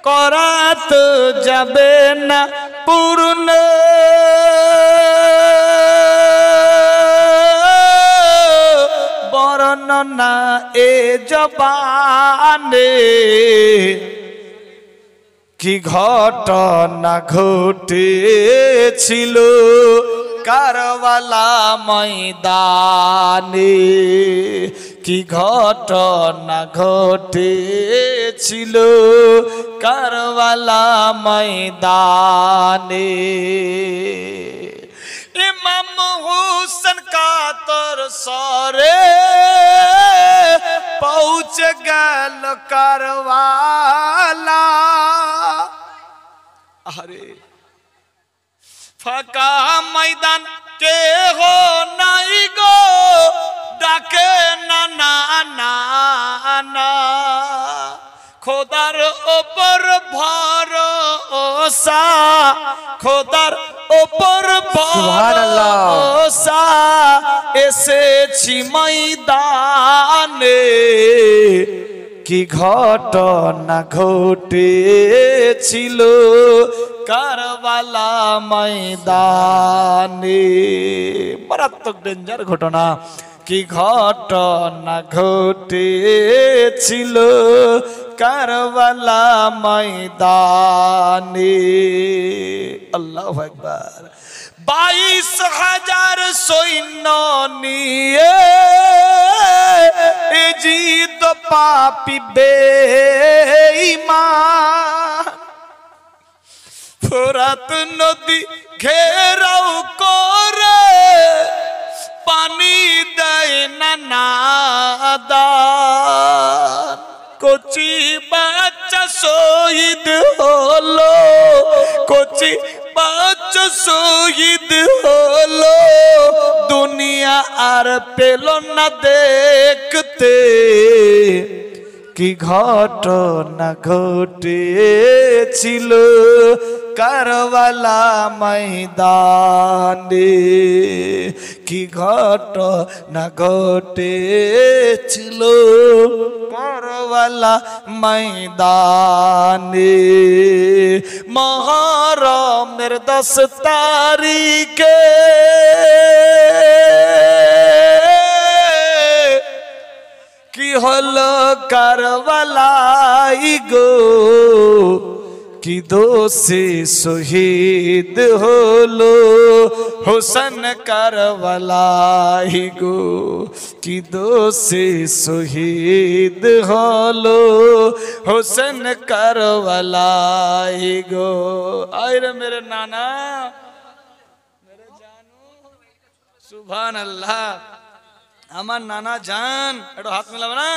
করা তো যাবে না পূর্ণ বর্ণনা এ জবানে কি ঘটনা ঘটেছিল কারবালা ময়দানে কি ঘটনা ঘটেছিল কারবালা ময়দানে ইমাম হুসেন কাতর সরে পৌঁছ গেল কারবালা আরে ফাঁকা ময়দান কে হো নাই গো ডাকে না না না না খোদার ওপর ভরসা খোদার ওপর ভরসা এসেছি ময়দানে কি ঘটনা ঘটেছিল কারবালা ময়দানে মারাত্মক ডেঞ্জার ঘটনা কি ঘটনা ঘটেছিল কারবালা ময়দানে আল্লাহু আকবার 22,000 সৈন্য নিয়ে জিদ পাপি বেঈমান ফোরাত নদী ঘেরাও করে পানি দেয় না নাদান কচি বাচ্চা শহীদ হলো কচি বাচ্চা শহীদ হলো দুনিয়া আর পেল না দেখতে কি ঘটনা ঘটেছিল কারবালা ময়দানে কি ঘটনা ঘটেছিল কারবালা ময়দানে মুহররমের 10 তারিখে কি হলো কারবালাই গো কি দোষে শহীদ হলো হোসেন কারবালাই গো কি দোষে শহীদ হলো হোসেন কারবালাই গো আরে মেরে নানা মেরে জানো সুবহানাল্লাহ আমার নানা জান একটু হাত মেলাবে না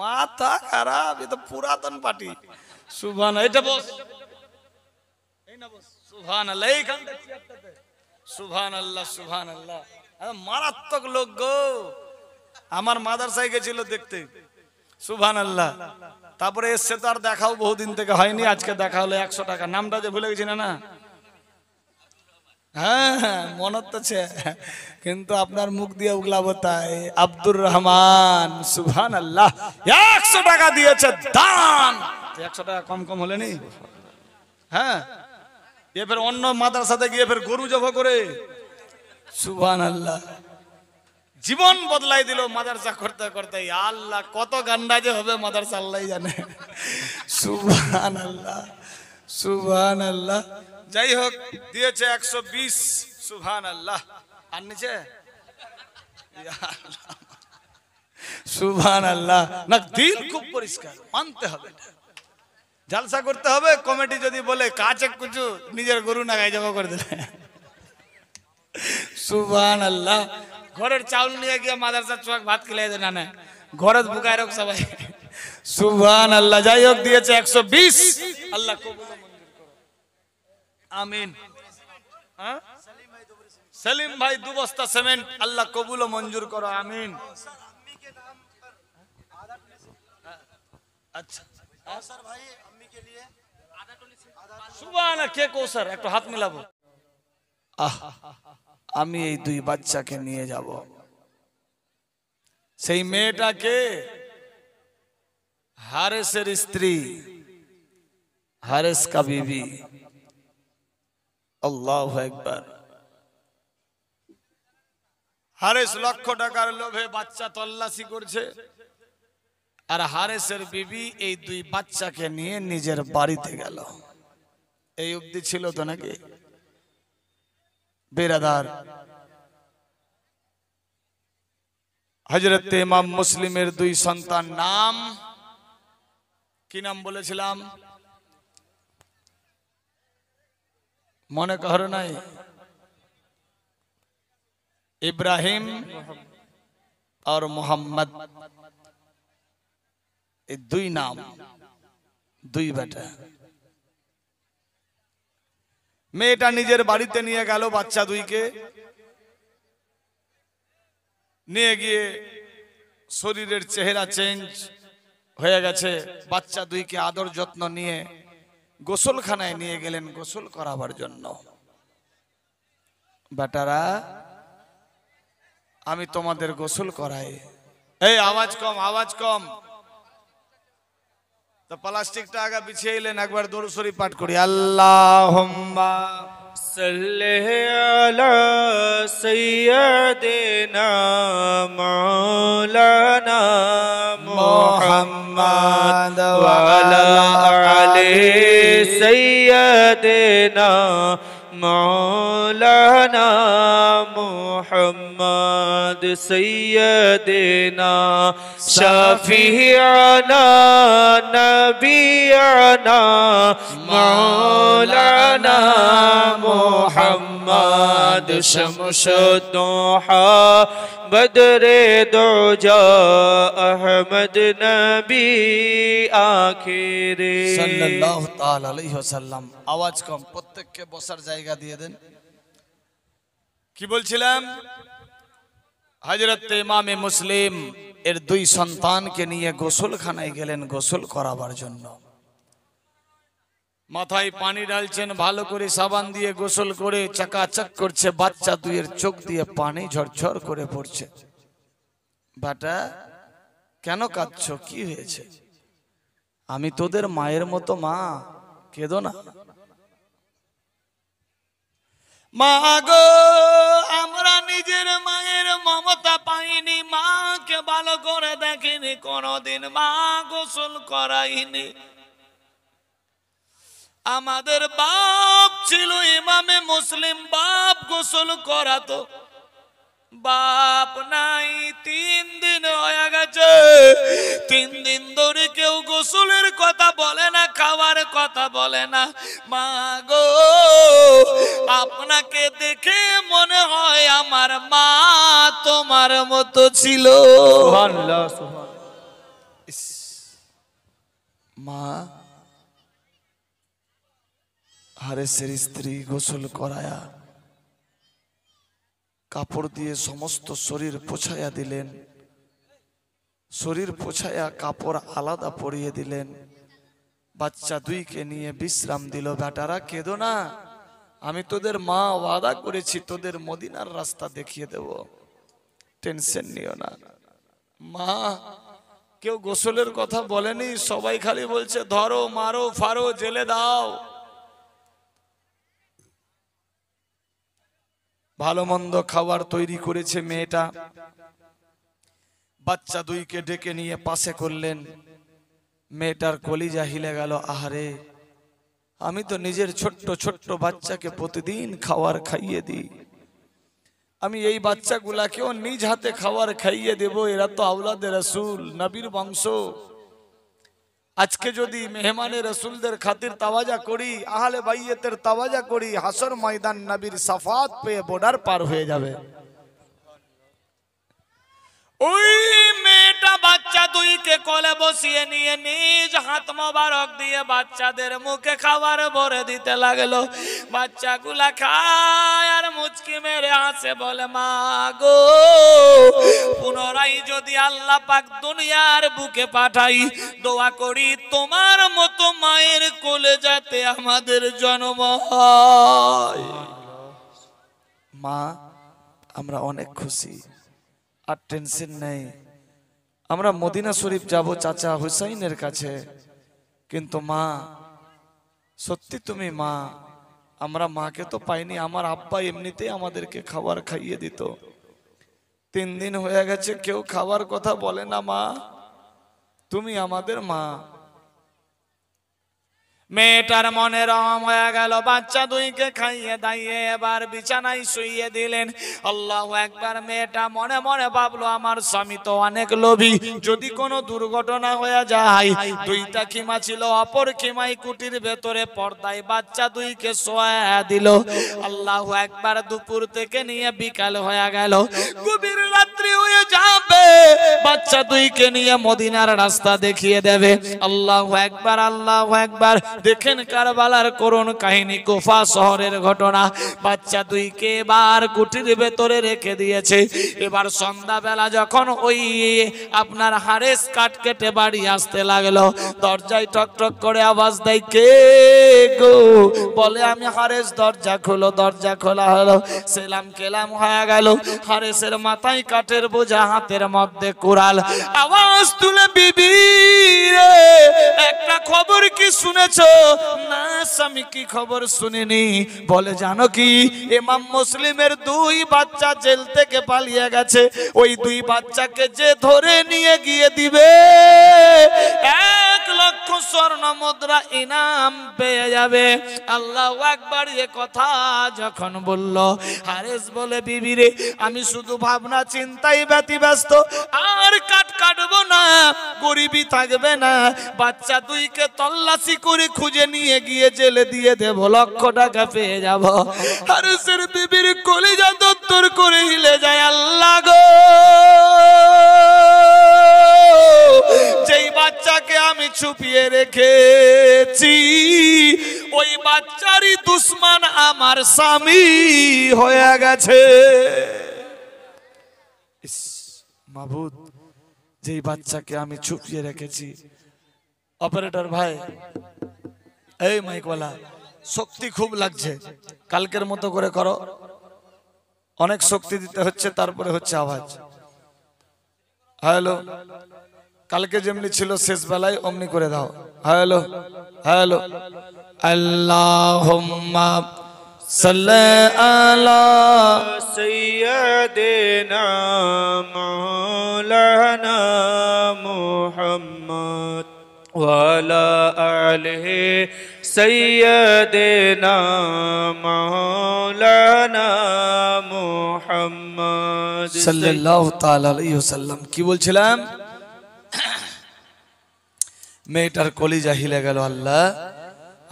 মাথা খারাপ এ তো পুরাতন পার্টি সুবহান এটা বস এই না বস সুবহানাল্লাহ এইখানটা চেয়ারটাতে সুবহানাল্লাহ সুবহানাল্লাহ মারাত্মক লোক গো আমার মাদ্রাসায় গেছিল দেখতে সুবহানাল্লাহ তারপরে এসে তো আর দেখাও বহুদিন থেকে হয়নি আজকে দেখা হলো 100 টাকা নামটা যে ভুলে গেছি না হ্যাঁ মনত আছে কিন্তু আপনার মুখ দিয়ে উগলাবো তাই আব্দুর রহমান সুবহানাল্লাহ 100 টাকা দিয়েছে দান 100 টাকা কম কম হলে নি হ্যাঁ এ ফের অন্য মাদ্রাসাতে গিয়ে ফের গরু জব করে সুবহানাল্লাহ জীবন বদলাই দিল মাদ্রাসা করতে করতে আল্লাহ কত গান্ডা যে হবে মাদ্রাসা আল্লাহই জানে সুবহানাল্লাহ সুবহানাল্লাহ যাই হোক দিয়েছে 120 সুবহানাল্লাহ আর নিচে সুবহানাল্লাহ না দিল খুব পরিষ্কার মানতে হবে জলসা করতে হবে কমিটি যদি বলে কাছে কিছু নিজের গরু না গাই জমা করে দিলে সুবহানাল্লাহ ঘরের চাউল নিয়ে গিয়ে মাদ্রাসার চোখ ভাত খেলে দেয় না ঘরে বুকায় রাখ সবাই সুবহানাল্লাহ যাই হোক দিয়েছে 120 আল্লাহ কবুল আমিন হ্যাঁ সেলিম ভাই 2 বস্তা সিমেন্ট আল্লাহ কবুল ও মঞ্জুর করো আমিন अच्छा कौसर भाई अम्मी के लिए आधा टोली सुभान के कौसर एक तो हाथ मिलाबो আমি এই 2 বাচ্চাকে নিয়ে যাব সেই মেয়েটাকে হারেসের স্ত্রী हारिस का बीवी। अल्लाहु আকবার। हारिस লক্ষ টাকার লোভে বাচ্চা তল্লাশি করছে, আর হারিসের বিবি এই দুই বাচ্চাকে নিয়ে নিজের বাড়িতে গেল। এই অবধি ছিল তো নাকি বেরাদার? হযরত ইমাম মুসলিমের দুই সন্তান নাম কি? নাম বলেছিলাম, মনে করো নাই? इब्राहिम और मोहम्मद, ये दुई नाम, दुई बेटा। মেয়েটা নিজের বাড়িতে নিয়ে গেল বাচ্চা দুইকে নিয়ে গিয়ে, শরীরের চেহারা চেঞ্জ হয়ে গেছে। বাচ্চা দুইকে আদর যত্ন নিয়ে গোসলখানায় নিয়ে গেলেন গোসল করাবার জন্য। বেটারা, আমি তোমাদের গোসল করাই। এই আওয়াজ কম, আওয়াজ কম। তো প্লাস্টিকটা আগে বিছিয়ে এলেন, একবার দরুদ শরীফ পাঠ করি। আল্লাহুম্মা সাল্লি আলা সাইয়্যিদিনা মাওলানা মুহাম্মাদ ওয়া আলা আলি সাইয়্যিদিনা مولانا محمد سيدنا شفيعنا نبينا مولانا محمد شمس الضحى بدر الدجى أحمد نبي آخری সাল্লাল্লাহু তাআলা আলাইহি ওয়াসাল্লাম। আওয়াজ কম, প্রত্যেককে বসার জায়গা দিয়ে দেন। কি বলছিলাম? হযরত ইমামে মুসলিম এর দুই সন্তানকে নিয়ে গোসলখানায় গেলেন গোসল করাবার জন্য। মাথায় পানি ঢালছেন, ভালো করে সাবান দিয়ে গোসল করে চাকাচাক করছে। বাচ্চা দুইয়ের চোখ দিয়ে পানি ঝরঝর করে পড়ছে। বাটা, কেন কাঁদছো? কি হয়েছে? আমি তোদের মায়ের মতো মা, কেঁদো না। মা গো, আমরা নিজের মায়ের মমতা পাইনি, মাকে ভালো করে দেখিনি, কোনদিন মা গোসল করাইনি। আমাদের বাপ ছিল ইমামে মুসলিম, বাপ গোসল করাতো, বাপ নাই। 3 দিন হয়ে গেছে, 3 দিন ধরে কেউ গোসলের কথা বলে না, খাওয়ার কথা বলে না। মা গো, আপনাকে দেখে মনে হয় আমার মা তোমার মতো ছিল। সুবহানাল্লাহ সুবহানাল্লাহ। মা হারিসের স্ত্রী গোসল করায়া কাপড় দিয়ে সমস্ত শরীর পোছায়া দিলেন, শরীর পোছায়া কাপড় আলাদা পরিয়ে দিলেন। বাচ্চা দুইকে নিয়ে বিশ্রাম দিল। বেটারা, কেঁদো না, আমি তোদের মা, ওয়াদা করেছি তোদের মদিনার রাস্তা দেখিয়ে দেব, টেনশন নিও না। মা, কেউ গোসলের কথা বলেনি, সবাই খালি বলছে ধরো, মারো, ফারো, জেলে দাও। ভালো মন্দ খাবার তৈরি করেছে মেয়েটা। বাচ্চা দুইকে ডেকে নিয়ে পাশে করলেন। মেয়েটার কলিজা হিলে গেল। আহারে, আমি তো নিজের ছোট্ট ছোট্ট বাচ্চাকে প্রতিদিন খাবার খাইয়ে দিই, আমি এই বাচ্চাগুলাকেও নিজ হাতে খাবার খাইয়ে দেব। এরা তো আওলাদে রাসূল, নবীর বংশ। আজকে যদি মেহমানে রাসূলদের খাতির তাওয়াজা করি, আহলে বাইতের তাওয়াজা করি, হাসর ময়দান নবীর সাফাত পেয়ে বর্ডার পার হয়ে যাবে। ওই মেয়েটা বাচ্চা দুইকে কোলে বসিয়ে নিয়ে নিজ হাত মোবারক দিয়ে বাচ্চাদের মুখে খাবার ভরে দিতে লাগলো। বাচ্চাগুলা খায় আর মুচকি মেরে হাসে, বলে মা গো, পুনরায় যদি আল্লাহ পাক দুনিয়ার বুকে পাঠাই, দোয়া করি তোমার মতো মায়ের কোলে যাতে আমাদের জন্ম হয়। মা, আমরা অনেক খুশি, আর টেনশন নেই। আমরা মদিনা শরীফ যাব চাচা হুসাইনের কাছে, কিন্তু মা সত্যি তুমি মা, আমরা মাকে তো পাইনি, আমার আব্বা এমনিতেই আমাদেরকে খাবার খাইয়ে দিত। 3 দিন হয়ে গেছে কেউ খাবার কথা বলে না মা, তুমি আমাদের মা। মেয়েটার মনে রম হয়ে গেল, বাচ্চা দুইকে খাইয়ে দাইয়ে এবার বিছানায় শুইয়ে দিলেন। আল্লাহু আকবার। মেয়েটা মনে মনে ভাবলো আমার স্বামী তো অনেক লোভী, যদি কোনো দুর্ঘটনা হয়ে যায়। 2টা খিমা ছিল, অপর খিমাই কুটির ভেতরে পর্দায় বাচ্চা দুইকে শোয়া দিল। আল্লাহু আকবার। দুপুর থেকে নিয়ে বিকাল হয়ে গেল, গভীর রাত্রি হয়ে যাবে, বাচ্চা দুইকে নিয়ে মদিনার রাস্তা দেখিয়ে দেবে। আল্লাহু আকবার, আল্লাহু আকবার। দেখেন কারবালার করুণ কাহিনী, কুফা শহরের ঘটনা। বাচ্চা দুইকে এবার কুটির ভেতরে রেখে দিয়েছে। এবার সন্ধ্যাবেলা যখন ওই আপনার হারেস কাট কেটে বাড়ি আসতে লাগলো, দরজায় ঠক ঠক করে আওয়াজ দেয়, কে গো? বলে আমি হারেস। দরজা খোলো। দরজা খোলা হলো, সেলাম কেলাম হয়ে গেল। হারেসের মাথায় কাঠের বোঝা, হাতের মধ্যে কুড়াল। আওয়াজ তুলে, বিবি রে একটা খবর কি শুনেছ? না স্বামী, কি খবর শুনিনি? বলে জানো কি, ইমাম মুসলিমের 2 বাচ্চা জেল থেকে পালিয়ে গেছে। ওই 2 বাচ্চাকে যে ধরে নিয়ে গিয়ে দিবে 1 লক্ষ স্বর্ণ মুদ্রা ইনাম পেয়ে যাবে। আল্লাহু আকবার। এ কথা যখন বলল, হারেস বলে, বিবি রে আমি শুধু ভাবনা চিন্তাই ব্যতিব্যস্ত, আর কাটবো না, গরিবি থাকবে না। বাচ্চা 2কে তল্লাশি করে খুঁজে নিয়ে গিয়ে জেলে দিয়ে দেব, 1 লক্ষ টাকা পেয়ে যাব। হারেসের বিবির কলিজা দত্তর করে হিলে যায়। আল্লাহ গো, যেই বাচ্চাকে আমি ছুপিয়ে রেখেছি ওই বাচ্চারই দুশমন আমার স্বামী হয়ে গেছে। মাবুদ, যেই বাচ্চাকে আমি ছুপিয়ে রেখেছি। অপারেটর ভাই, এই মাইকওয়ালা, শক্তি খুব লাগছে, কালকের মতো করে করো। অনেক শক্তি দিতে হচ্ছে, তারপরে হচ্ছে আওয়াজ। হ্যালো, কালকে যেমনি ছিল শেষ বেলায় অমনি করে দাও। Hello hello. আল্লাহুম্মা সাল্লি আলা সাইয়্যিদিনা মাওলানা মুহাম্মদ ওয়া আলা আলিহি সাইয়্যিদিনা মাওলানা মুহাম্মদ সাল্লাল্লাহু তাআলা আলাইহি ওয়াসাল্লাম। কি বলছিলাম? মেয়েটার কলিজা হিলে গেল। আল্লাহ,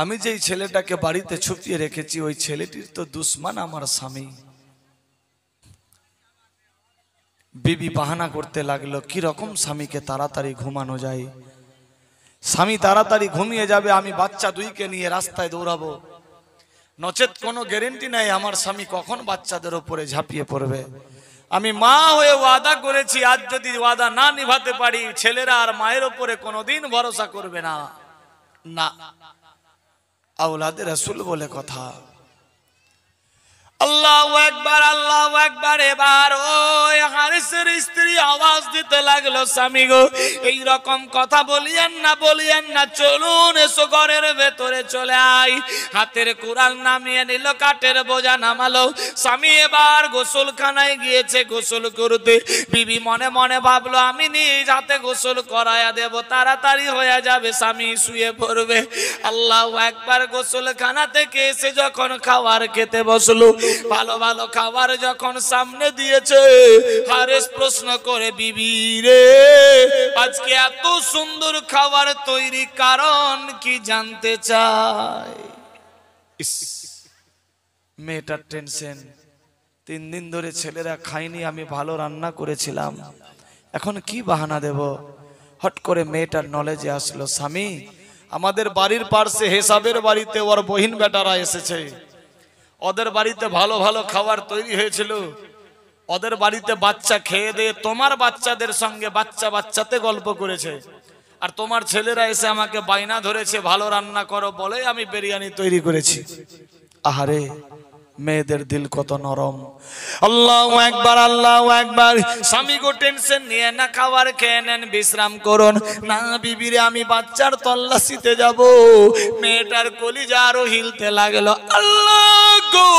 আমি যেই ছেলেটাকে বাড়িতে ছুপিয়ে রেখেছি ওই ছেলেটির তো দুশমন আমার স্বামী। বিবি বাহানা করতে লাগলো, কি রকম স্বামীকে তাড়াতাড়ি ঘুমানো যায়। স্বামী তাড়াতাড়ি ঘুমিয়ে যাবে, আমি বাচ্চা 2কে নিয়ে রাস্তায় দৌড়াবো, নচেত কোনো গ্যারেন্টি নাই আমার স্বামী কখন বাচ্চাদের উপরে ঝাঁপিয়ে পড়বে। আমি মা হয়ে ওয়াদা করেছি, আজ যদি ওয়াদা না নিভাতে পারি ছেলেরা আর মায়ের উপরে কোনোদিন ভরসা করবে না। না, আওলাদে রাসূল বলে কথা। আল্লাহু আকবার, আল্লাহু আকবার। এবার ওই হারিসের স্ত্রী আওয়াজ দিতে লাগলো, স্বামী গো এই রকম কথা বলিয়েন না, চলুন এসো ঘরের ভেতরে চলে আই। হাতের কুড়াল নামিয়ে নিল, কাঠের বোঝা নামালো। স্বামী এবার গোসলখানায় গিয়েছে গোসল করতে। বিবি মনে মনে ভাবলো, আমি নিজ হাতে গোসল করায়া দেব, তাড়াতাড়ি হয়ে যাবে, স্বামী শুয়ে পড়বে। আল্লাহু আকবার। গোসলখানা থেকে এসে যখন খাবার খেতে বসলো, ভালো ভালো খাবার যখন সামনে দিয়েছে, হারেস প্রশ্ন করে, বিবি রে আজকে এত সুন্দর খাবার তৈরি কারণ কি জানতে চাই? মেয়েটার টেনশন, 3 দিন ধরে ছেলেরা খায়নি, আমি ভালো রান্না করেছিলাম, এখন কি বাহানা দেব? হট করে মেয়েটার নলেজে আসলো, স্বামী আমাদের বাড়ির পাশে হেসাবের বাড়িতে ওর বহিন বেটারা এসেছে, ওদের বাড়িতে ভালো ভালো খাবার তৈরি হয়েছিল, ওদের বাড়িতে বাচ্চা খেয়ে দিয়ে তোমার বাচ্চাদের সঙ্গে বাচ্চাতে গল্প করেছে, আর তোমার ছেলেরা এসে আমাকে বায়না ধরেছে ভালো রান্না করো বলে আমি বিরিয়ানি তৈরি করেছি। আহারে মেয়েদের দিল কত নরম। আল্লাহু আকবার, আল্লাহু আকবার। স্বামী গো টেনশন নিয়ে না, খাবার খেয়ে নেন, বিশ্রাম করুন। না বিবিরে আমি বাচ্চার তল্লাশিতে যাব। মেয়েটার কলিজা আরো হিলতে লাগলো। আল্লাহ গো,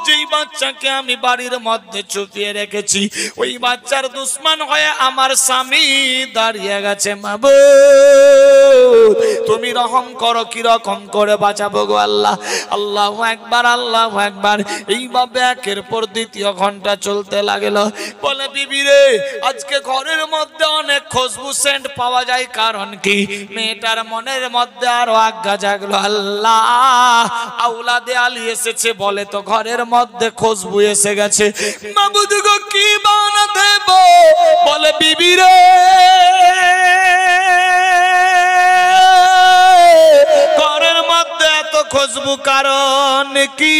যেই বাচ্চাকে আমি বাড়ির মধ্যে চুপিয়ে রেখেছি ওই বাচ্চার দুশ্মন হয়ে আমার স্বামী দাঁড়িয়ে গেছে। মাবুদ তুমি রহম করো, কি রকম করে বাঁচাবো গো আল্লাহ। আল্লাহু আকবার, আল্লাহু আকবার। এইভাবে একের পর দ্বিতীয় ঘন্টা চলতে লাগলো। বলে বিবি রে, আজকে ঘরের মধ্যে অনেক খুশবু সেন্ট পাওয়া যায়, কারণ কি? মেয়েটার মনের মধ্যে আরো আজ্ঞা জাগলো, আল্লাহ আওলাদে আলী এসেছে বলে তো ঘরের মধ্যে খুশবু এসে গেছে। মাবুদ গো কি বানা দেব? বলে বিবি রে, ঘরের মধ্যে এত খুশবু কারণ কি?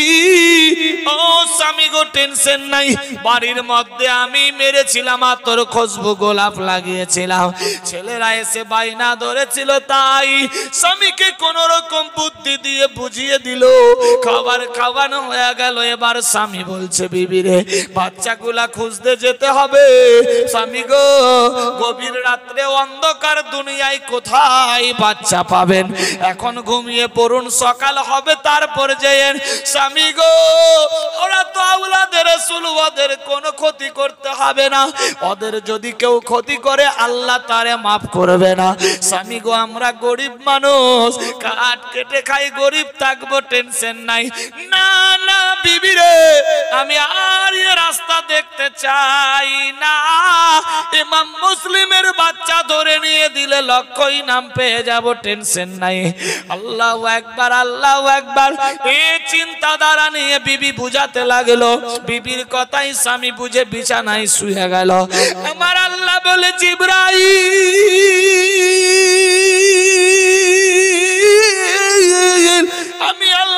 ও স্বামী গো টেনশন নাই, বাড়ির মধ্যে আমি মেরেছিলাম আতর খুশবু গোলাপ লাগিয়েছিলাম, ছেলেরা এসে বাইনা ধরেছিল, তাই স্বামীকে কোন রকম বুদ্ধি দিয়ে বুঝিয়ে দিল। খাবার খাওয়ানো হয়ে গেল। এবার স্বামী বলছে বিবি রে, বাচ্চাগুলা খুঁজতে যেতে হবে। স্বামী গো, গভীর রাত্রে অন্ধকার দুনিয়ায় কোথায় বাচ্চা পাবেন? এখন ঘুমিয়ে পড়ুন, সকাল হবে তারপর যেন। স্বামী গো, ওরা তো আওলাদের রাসূল, ওদের কোনো ক্ষতি করতে হবে না। ওদের যদি কেউ ক্ষতি করে আল্লাহ তারে মাফ করবে না। স্বামী গো, আমরা গরিব মানুষ, কাঠ কেটে খাই, গরিব থাকবো, টেনশন নাই। না না বিবি রে, আমি আর এ রাস্তা দেখতে চাই না। ইমাম মুসলিমের বাচ্চা ধরে নিয়ে দিলে লক্ষই নাম পেয়ে যাব, টেনশন নাই। আল্লাহু আকবার, আল্লাহু আকবার। এই চিন্তা ধারা নিয়ে বিবি বুঝাতে লাগলো। বিবির কথাই স্বামী বুঝে বিছানায় শুয়ে গেল। আমার আল্লাহ বলে, জিবরাইল আমি আল্লাহ